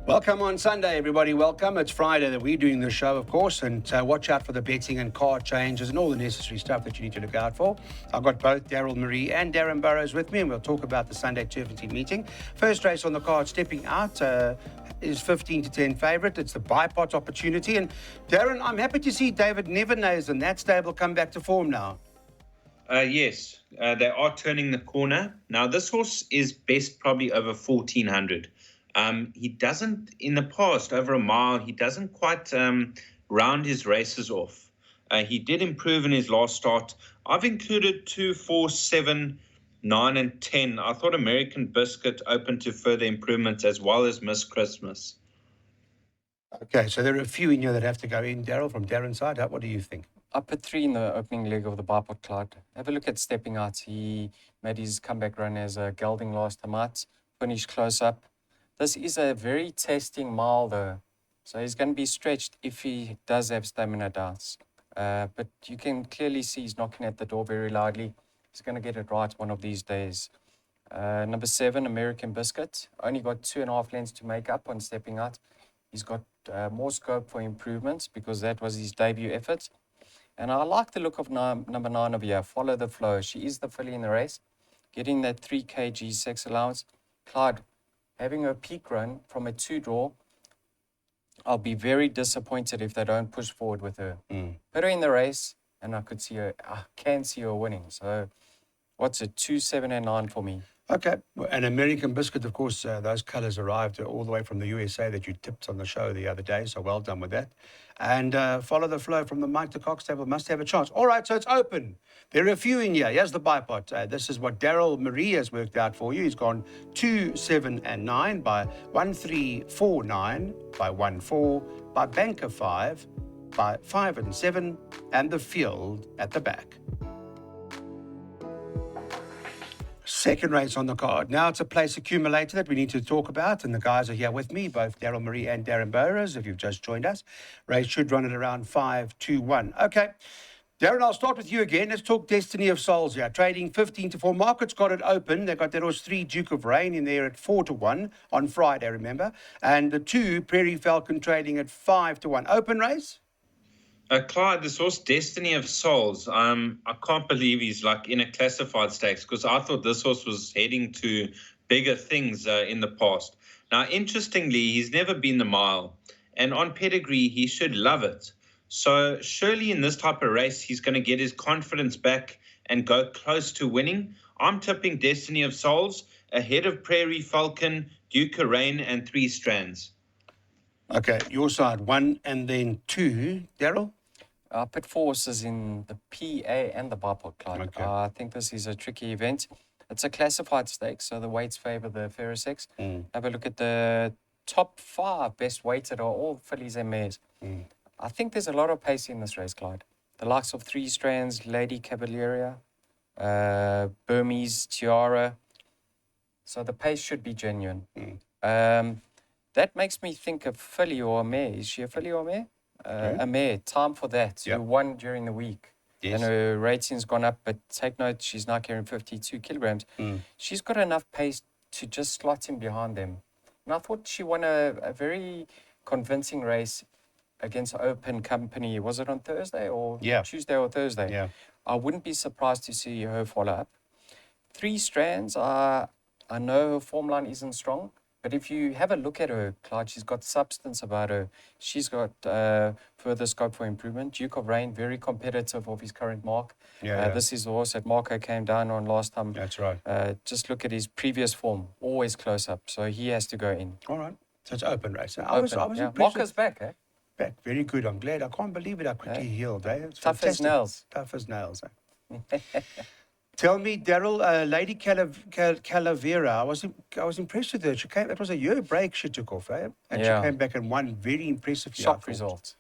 Welcome on Sunday, everybody. Welcome. It's Friday that we're doing the show, of course, and watch out for the betting and card changes and all the necessary stuff that you need to look out for. I've got both Daryl Marie and Darren Burrows with me, and we'll talk about the Sunday turffontein meeting. First race on the card, stepping out, is 15 to 10 favourite. It's the Jackpot opportunity. And Darren, I'm happy to see David Nevenays and that stable come back to form now. Yes, they are turning the corner. Now, this horse is best probably over 1,400. He doesn't, in the past, over a mile, he doesn't quite round his races off. He did improve in his last start. I've included 2, 4, 7, 9, and 10. I thought American Biscuit open to further improvements as well as Miss Christmas. Okay, so there are a few in here that have to go in. Daryl, from Darren's side, what do you think? I put 3 in the opening leg of the Jackpot, Clyde. Have a look at stepping out. He made his comeback run as a gelding last time out, finished close up. This is a very testing mile, though. So he's going to be stretched if he does have stamina doubts. But you can clearly see he's knocking at the door very loudly. He's going to get it right one of these days. Number 7, American Biscuit. Only got 2.5 lengths to make up on stepping out. He's got more scope for improvements because that was his debut effort. And I like the look of number 9 over here, Follow the Flow. She is the filly in the race, getting that 3 kg sex allowance. Clyde, having a peak run from a 2-draw, I'll be very disappointed if they don't push forward with her. Put her in the race, and I can see her winning. So, what's it? 2, 7, and 9 for me. Okay, and American Biscuit, of course, those colours arrived all the way from the USA that you tipped on the show the other day, so well done with that. And Follow the Flow from the Mike de Cox table must have a chance. All right, so it's open. There are a few in here. Here's the Jackpot. This is what Daryl Marie has worked out for you. He's gone 2, 7, and 9 by 1, 3, 4, 9, by 1, 4, by Banker 5, by 5 and 7, and the field at the back. Second race on the card. Now it's a place accumulator that we need to talk about, and the guys are here with me, both Daryl Marie and Darren Burrows, if you've just joined us. Race should run at around 5, 2, 1. Okay, Darren, I'll start with you again. Let's talk Destiny of Souls here. Trading 15 to 4. Market's got it open. They've got that horse 3 Duke of Rain in there at 4 to 1 on Friday, remember? And the 2 Prairie Falcon trading at 5 to 1. Open race? Clyde, this horse, Destiny of Souls, I can't believe he's like in a classified stakes because I thought this horse was heading to bigger things in the past. Now, interestingly, he's never been the mile, and on pedigree, he should love it. So surely in this type of race, he's going to get his confidence back and go close to winning. I'm tipping Destiny of Souls ahead of Prairie Falcon, Duke of Rain, and 3 Strands. Okay, your side, 1 and then 2. Daryl? I put 4 horses in the PA and the Jackpot, Clyde. Okay. I think this is a tricky event. It's a classified stake, so the weights favour the fairer sex. Have a look at the top 5 best weighted are all fillies and mares. I think there's a lot of pace in this race, Clyde. The likes of 3 Strands, Lady Cavaliera, Burmese Tiara. So the pace should be genuine. That makes me think of filly or a mare. Is she a filly or a mare? A mare. Time for that. Who won during the week. Yes. And her rating's gone up, but take note, she's now carrying 52 kilograms. She's got enough pace to just slot in behind them. And I thought she won a very convincing race against Open Company. Was it on Thursday or Tuesday or Thursday? Yeah. I wouldn't be surprised to see her follow up. 3 Strands, I know her form line isn't strong, but if you have a look at her, Clyde, she's got substance about her. She's got further scope for improvement. Duke of Rain, very competitive of his current mark. This is the horse that Marco came down on last time. That's right. Just look at his previous form, always close up. So he has to go in. All right. So it's open race. I Open, was impressed. Marco's back, eh? Back. Very good. I'm glad. I can't believe it how quickly he healed. Eh? It's Tough fantastic. as nails. Tough as nails. Eh? Tell me, Daryl, Lady Calavera, I was impressed with her. It was a year break she took off, eh? And she came back and won very impressively. Shock result.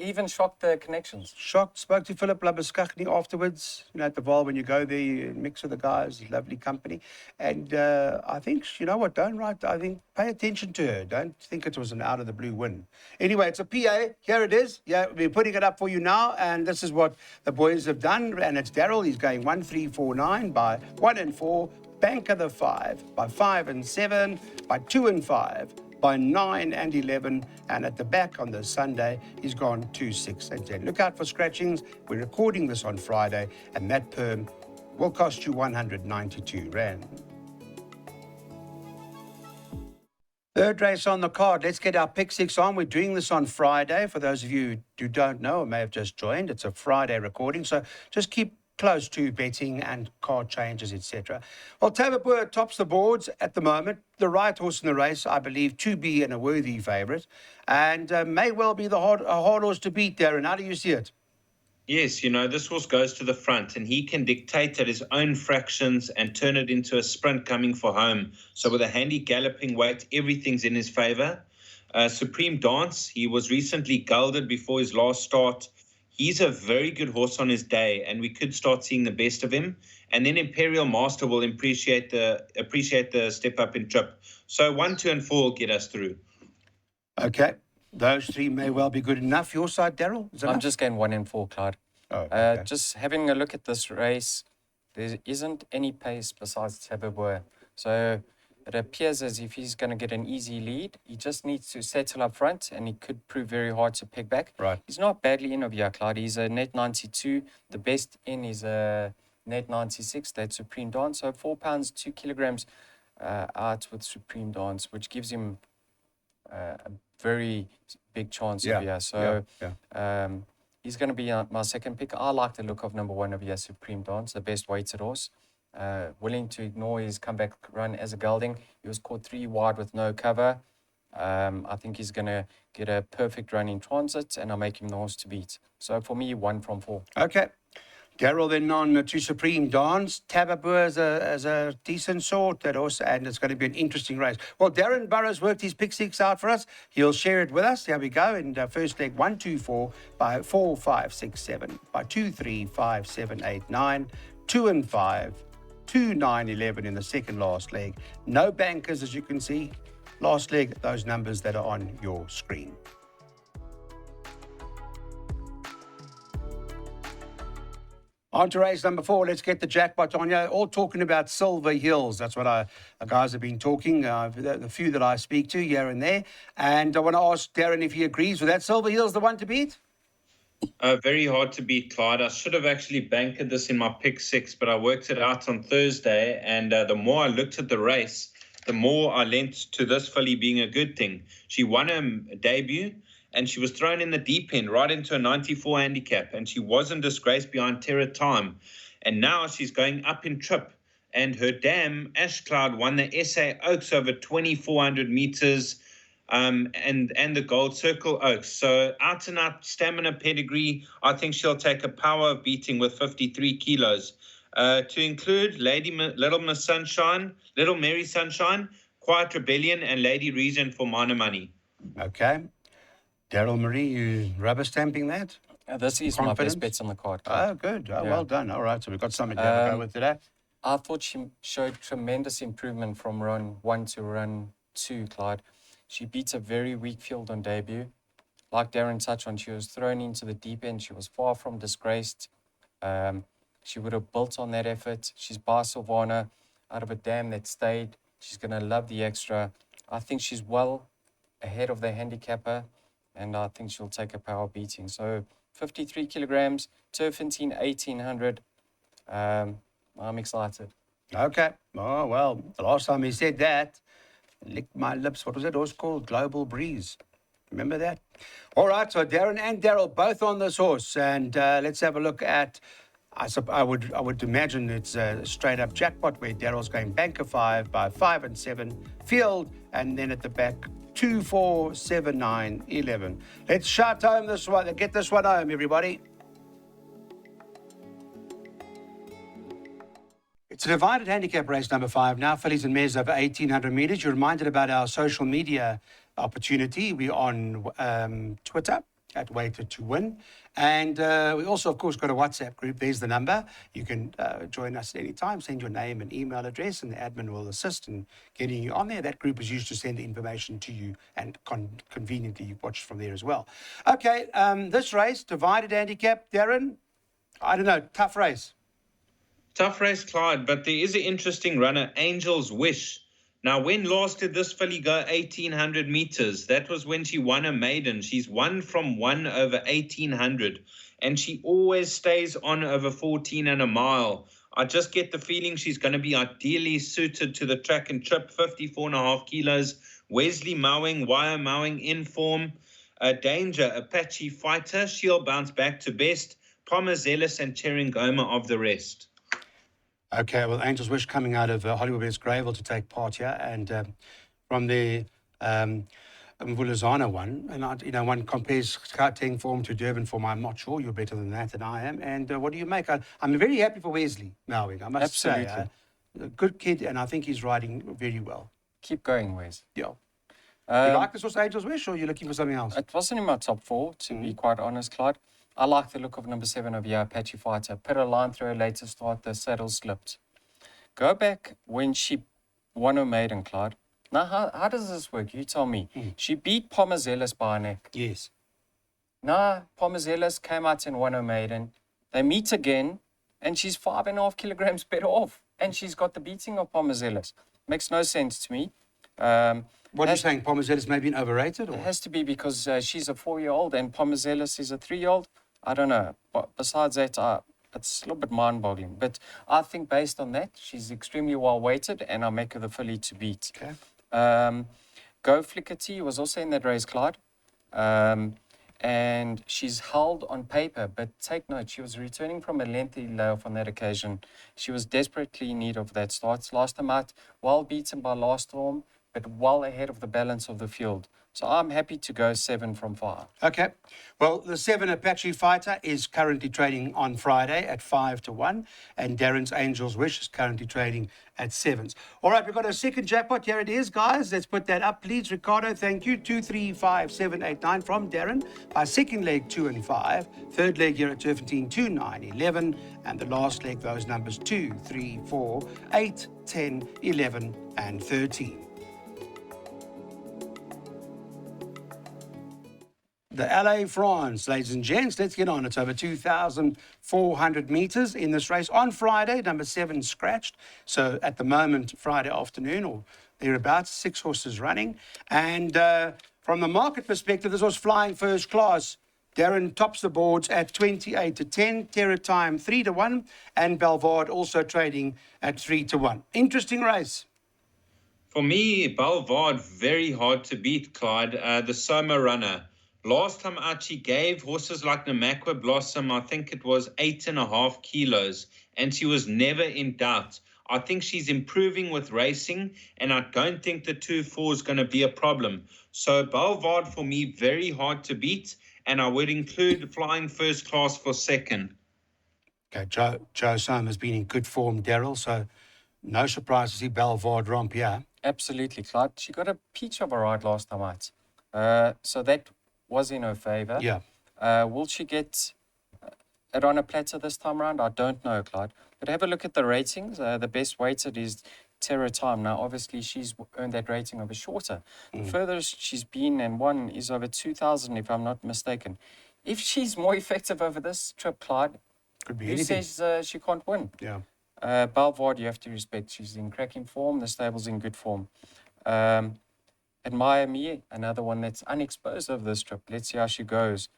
Even shocked the connections. Shocked. Spoke to Philip Labuschagne afterwards, at the Val when you go there, you mix with the guys, lovely company. And I think, you know what, I think pay attention to her. Don't think it was an out of the blue win. Anyway, it's a PA. Here it is. Yeah, we're putting it up for you now. And this is what the boys have done. And it's Daryl. He's going 1, 3, 4, 9 by 1 and 4 Banker the 5 by 5 and 7, by 2 and 5, by 9 and 11, and at the back on the Sunday, he's gone 2, 6 and 10. Look out for scratchings. We're recording this on Friday, and that perm will cost you 192 Rand. Third race on the card. Let's get our pick six on. We're doing this on Friday. For those of you who don't know or may have just joined, it's a Friday recording. So just keep close to betting and card changes, etc. Well, Tababoer tops the boards at the moment. The right horse in the race, I believe, to be and a worthy favourite. And may well be a hard horse to beat, Darren. How do you see it? Yes, this horse goes to the front and he can dictate at his own fractions and turn it into a sprint coming for home. So with a handy galloping weight, everything's in his favour. Supreme Dance, he was recently gelded before his last start. He's a very good horse on his day and we could start seeing the best of him. And then Imperial Master will appreciate the step up in trip. So 1, 2 and 4 will get us through. Okay. Those three may well be good enough. Your side, Daryl? I'm just going 1 and 4, Clyde. Oh, okay. Just having a look at this race, there isn't any pace besides Tababoer. So it appears as if he's going to get an easy lead. He just needs to settle up front and he could prove very hard to pick back. Right. He's not badly in over here, Clyde. He's a net 92. The best in is a net 96. That's Supreme Dance. So 4 pounds, 2 kilograms out with Supreme Dance, which gives him a very big chance over here. So he's going to be my second pick. I like the look of number 1 over here, Supreme Dance, the best weighted horse. Willing to ignore his comeback run as a gelding. He was caught 3 wide with no cover. I think he's going to get a perfect run in transit, and I'll make him the horse to beat. So for me, 1 from 4. Okay. Daryl then on to Supreme Dance. Tababoer as a decent sort, that horse, and it's going to be an interesting race. Well, Darren Burrows worked his pick six out for us. He'll share it with us. Here we go. And first leg, 1, 2, 4, by 4, 5, 6, 7, by 2, 3, 5, 7, 8, 9, 2 and 5, 2, 9, 11 in the second last leg. No bankers, as you can see. Last leg, those numbers that are on your screen. On to race number 4. Let's get the jackpot on here. All talking about Silver Hills. That's what the guys have been talking, the few that I speak to here and there. And I want to ask Darren if he agrees with that. Silver Hills the one to beat? Very hard to beat, Clyde. I should have actually banked this in my pick 6, but I worked it out on Thursday. And the more I looked at the race, the more I lent to this filly being a good thing. She won her debut. And she was thrown in the deep end, right into a 94 handicap. And she wasn't disgraced behind Terra Time. And now she's going up in trip. And her dam, Ash Cloud, won the SA Oaks over 2,400 meters and the Gold Circle Oaks. So out and out stamina pedigree. I think she'll take a power of beating with 53 kilos. To include Little Miss Sunshine, Little Mary Sunshine, Quiet Rebellion, and Lady Reason for minor money. Okay. Daryl Marie, you rubber stamping that? This is my best bets on the card. Oh, good. Oh, yeah. Well done. All right, so we've got something to have a go with today. I thought she showed tremendous improvement from run 1 to run 2, Clyde. She beats a very weak field on debut. Like Darren touched on, she was thrown into the deep end. She was far from disgraced. She would have built on that effort. She's by Silvana out of a dam that stayed. She's going to love the extra. I think she's well ahead of the handicapper. And I think she'll take a power beating. So 53 kilograms, turffontein 1,800. I'm excited. Okay. Oh, well, the last time he said that, licked my lips. What was that horse called? Global Breeze. Remember that? All right, so Darren and Daryl both on this horse. And let's have a look at, I would imagine it's a straight-up jackpot where Daryl's going banker 5 by 5 and 7, field, and then at the back, 2, 4, 7, 9, 11. Let's shout home this one. Get this one home, everybody. It's a divided handicap race number 5 now. Fillies and mares over 1,800 metres. You're reminded about our social media opportunity. We're on Twitter at Weighted to Win. And we also, of course, got a WhatsApp group. There's the number. You can join us at any time. Send your name and email address, and the admin will assist in getting you on there. That group is used to send the information to you, and conveniently you watch from there as well. Okay, this race, divided handicap, Darren, I don't know, tough race. Tough race, Clyde, but there is an interesting runner, Angel's Wish. Now, when last did this filly go 1,800 meters? That was when she won a maiden. She's won from 1 over 1,800, and she always stays on over 14 and a mile. I just get the feeling she's going to be ideally suited to the track and trip, 54.5 kilos. Wesley Mowing, Wire Mowing in form. Danger, Apache Fighter. She'll bounce back to best. Pomazelis and Cheringoma of the rest. Okay, well, Angel's Wish coming out of Hollywood West Gravel to take part here, and from the Vulazana one, and one compares Gauteng form to Durban form. I'm not sure you're better than that, than I am. And what do you make? I'm very happy for Wesley Mowing, I must say. A good kid, and I think he's riding very well. Keep going, Wes. Yeah. You like this was Angel's Wish, or are you looking for something else? It wasn't in my top 4, to be quite honest, Clyde. I like the look of number 7 of Apache Fighter. Put a line through her later start, the saddle slipped. Go back when she won her maiden, Clyde. Now, how does this work? You tell me. She beat Pomazelis by a neck. Yes. Now, Pomazelis came out and won her maiden. They meet again, and she's 5.5 kilograms better off. And she's got the beating of Pomazelis. Makes no sense to me. What are you saying? Pomazelis may be overrated? Or? It has to be because she's a 4-year-old and Pomazelis is a 3-year-old. I don't know. But besides that, it's a little bit mind-boggling. But I think based on that, she's extremely well-weighted, and I'll make her the filly to beat. Okay. Go Flickerty was also in that race, Clyde. And she's held on paper. But take note, she was returning from a lengthy layoff on that occasion. She was desperately in need of that start. Last time out, well beaten by Last Storm, but well ahead of the balance of the field. So I'm happy to go 7 from 5. Okay. Well, the 7 Apache Fighter is currently trading on Friday at 5-1, and Darren's Angel's Wish is currently trading at 7s. All right, we've got a second jackpot. Here it is, guys. Let's put that up, please. Ricardo, thank you. 2, 3, 5, 7, 8, 9 from Darren. Our second leg, 2 and 5. Third leg here at Turffontein, 2, 9, 11. And the last leg, those numbers 2, 3, 4, 8, 10, 11, and 13. The LA France, ladies and gents, let's get on. It's over 2,400 meters in this race on Friday. Number 7 scratched. So at the moment, Friday afternoon or thereabouts, 6 horses running. And from the market perspective, this was flying first class. Darren tops the boards at 28-10, Terror Time 3-1, and Belvard also trading at 3-1. Interesting race. For me, Belvard, very hard to beat, Clyde. The Soma runner. Last time out, she gave horses like Namakwa Blossom, I think it was 8.5 kilos, and she was never in doubt. I think she's improving with racing, and I don't think the 2-4 is going to be a problem. So Belvard, for me, very hard to beat, and I would include flying first class for second. Okay, Joe Soma's been in good form, Daryl, so no surprise to see Belvard romp here. Absolutely, Clyde. She got a peach of a ride last time out. So that was in her favour. Yeah. Will she get it on a platter this time around? I don't know, Clyde. But have a look at the ratings. The best weighted is Terror Time. Now, obviously, she's earned that rating of a shorter. The furthest she's been and won is over 2,000, if I'm not mistaken. If she's more effective over this trip, Clyde, Could be who anything. says she can't win? Yeah. Belvard, you have to respect. She's in cracking form. The stable's in good form. Admire Me, another one that's unexposed of this trip. Let's see how she goes.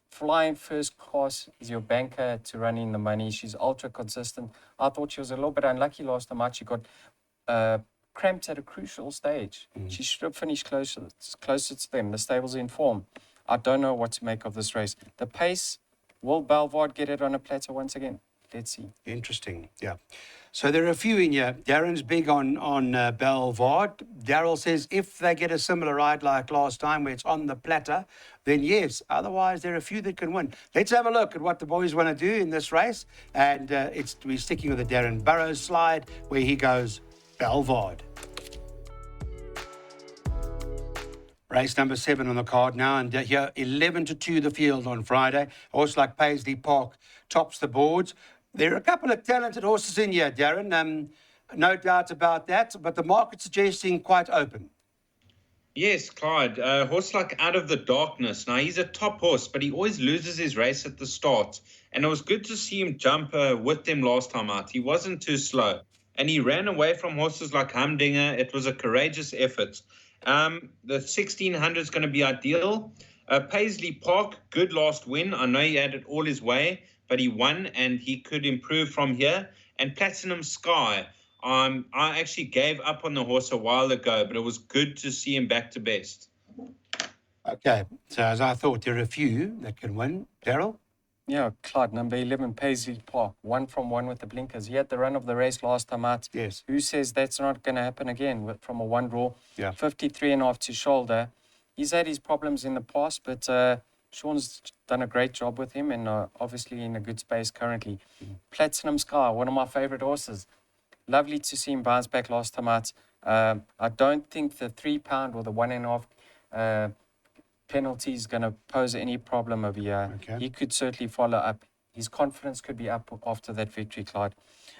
Flying first class is your banker to run in the money. She's ultra consistent. I thought she was a little bit unlucky last time out. She got cramped at a crucial stage. She should have finished closer to them. The stable's in form. I don't know what to make of this race. The pace, will Belvard get it on a platter once again? Let's see. Interesting, yeah. So there are a few in here. Darren's big on Belvard. Daryl says if they get a similar ride like last time where it's on the platter, then yes. Otherwise, there are a few that can win. Let's have a look at what the boys want to do in this race. And we're sticking with the Darren Burrows slide where he goes Belvard. Race number 7 on the card now, and here 11-2 the field on Friday. A horse like Paisley Park tops the boards. There are a couple of talented horses in here, Darren. No doubt about that, but the market's suggesting quite open. Yes, Clyde. A horse like Out of the Darkness. Now, he's a top horse, but he always loses his race at the start. and it was good to see him jump with them last time out. He wasn't too slow, and he ran away from horses like Humdinger. It was a courageous effort. The 1600 is going to be ideal. Paisley Park, good last win. I know he had it all his way, but he won, and he could improve from here. And Platinum Sky, I actually gave up on the horse a while ago, but it was good to see him back to best. Okay, so as I thought, there are a few that can win. Daryl? Yeah, Clyde, number 11, Paisley Park, 1-from-1 with the blinkers. He had the run of the race last time out. Yes. Who says that's not going to happen again from a one draw? Yeah. 53.5 to shoulder. He's had his problems in the past, but Sean's done a great job with him and obviously in a good space currently. Platinum Sky, one of my favorite horses. Lovely to see him bounce back last time out. I don't think the £3 or the 1.5 penalty is going to pose any problem over here. Okay. He could certainly follow up. His confidence could be up after that victory, Clyde.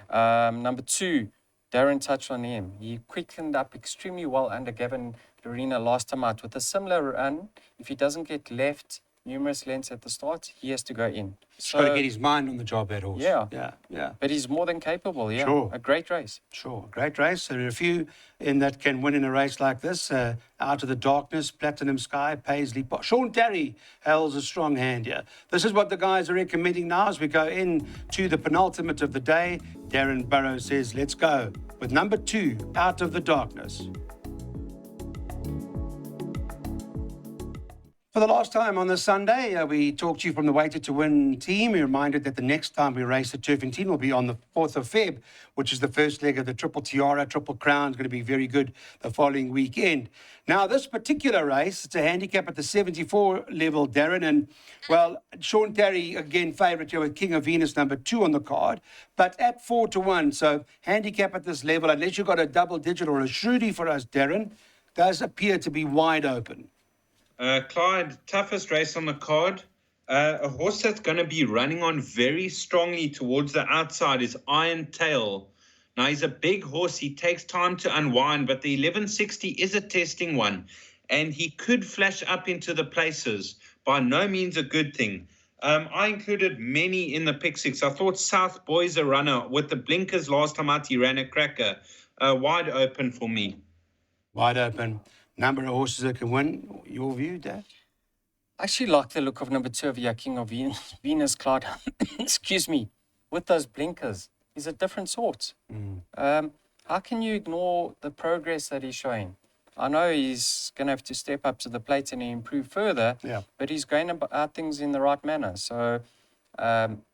Number 2, Darren touched on him. He quickened up extremely well under Gavin Lorena last time out. With a similar run, if he doesn't get left numerous lengths at the start, he has to go in. He's got to get his mind on the job, that horse. Yeah. But he's more than capable, yeah. Sure. A great race. Sure, great race. There are a few in that can win in a race like this. Out of the Darkness, Platinum Sky, Paisley Park. Sean Terry holds a strong hand here. This is what the guys are recommending now as we go into the penultimate of the day. Darren Burrows says, let's go with number 2, Out of the Darkness. For the last time on this Sunday, we talked to you from the Weighted to Win team. We reminded that the next time we race the turffontein will be on the 4th of Feb, which is the first leg of the Triple Tiara, Triple Crown. Is going to be very good the following weekend. Now, this particular race, it's a handicap at the 74 level, Darren. And, well, Sean Terry, again, favourite here with King of Venus, number 2 on the card, but at 4-1. So, handicap at this level, unless you've got a double digit or a shroody for us, Darren, does appear to be wide open. Clyde, toughest race on the card. A horse that's going to be running on very strongly towards the outside is Iron Tail. Now, he's a big horse. He takes time to unwind, but the 1160 is a testing one, and he could flash up into the places. By no means a good thing. I included many in the pick 6. I thought South Boy's a runner. With the blinkers last time out, he ran a cracker. Wide open for me. Wide open. Number of horses that can win. Your view, Dad? I actually like the look of number 2 of King of Venus, Clyde. Excuse me. With those blinkers, he's a different sort. How can you ignore the progress that he's showing? I know he's going to have to step up to the plate and improve further, but he's going about things in the right manner. So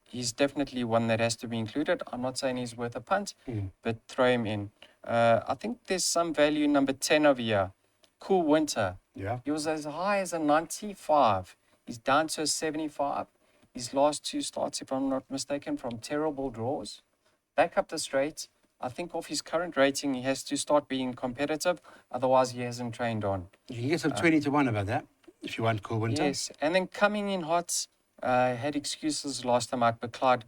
he's definitely one that has to be included. I'm not saying he's worth a punt, but throw him in. I think there's some value in number 10 over here. Cool Winter. Yeah. He was as high as a 95. He's down to a 75. His last 2 starts, if I'm not mistaken, from terrible draws. Back up the straight. I think off his current rating, he has to start being competitive. Otherwise, he hasn't trained on. You can get some 20-1 about that if you want Cool Winter. Yes. And then coming in hot, had excuses last time out, but Clyde,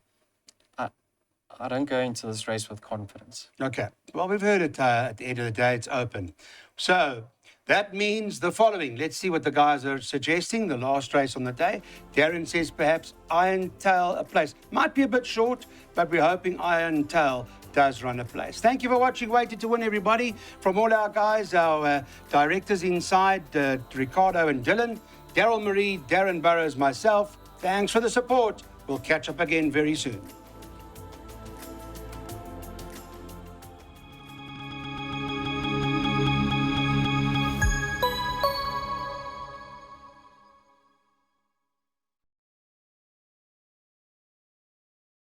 I don't go into this race with confidence. Okay. Well, we've heard it at the end of the day. It's open. So that means the following. Let's see what the guys are suggesting. The last race on the day. Darren says perhaps Iron Tail a place. Might be a bit short, but we're hoping Iron Tail does run a place. Thank you for watching Weighted to Win, everybody. From all our guys, our directors inside, Ricardo and Dylan, Daryl Marie, Darren Burrows, myself. Thanks for the support. We'll catch up again very soon.